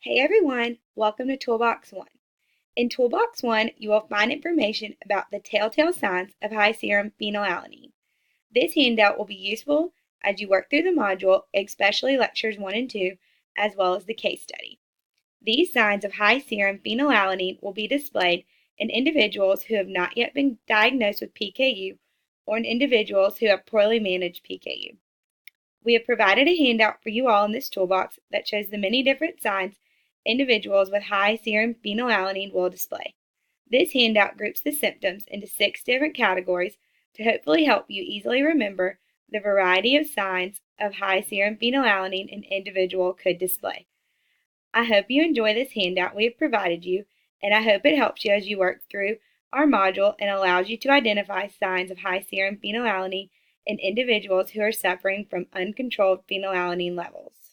Hey everyone, welcome to Toolbox 1. In Toolbox 1, you will find information about the telltale signs of high serum phenylalanine. This handout will be useful as you work through the module, especially lectures 1 and 2, as well as the case study. These signs of high serum phenylalanine will be displayed in individuals who have not yet been diagnosed with PKU or in individuals who have poorly managed PKU. We have provided a handout for you all in this toolbox that shows the many different signs individuals with high serum phenylalanine will display. This handout groups the symptoms into 6 different categories to hopefully help you easily remember the variety of signs of high serum phenylalanine an individual could display. I hope you enjoy this handout we have provided you, and I hope it helps you as you work through our module and allows you to identify signs of high serum phenylalanine in individuals who are suffering from uncontrolled phenylalanine levels.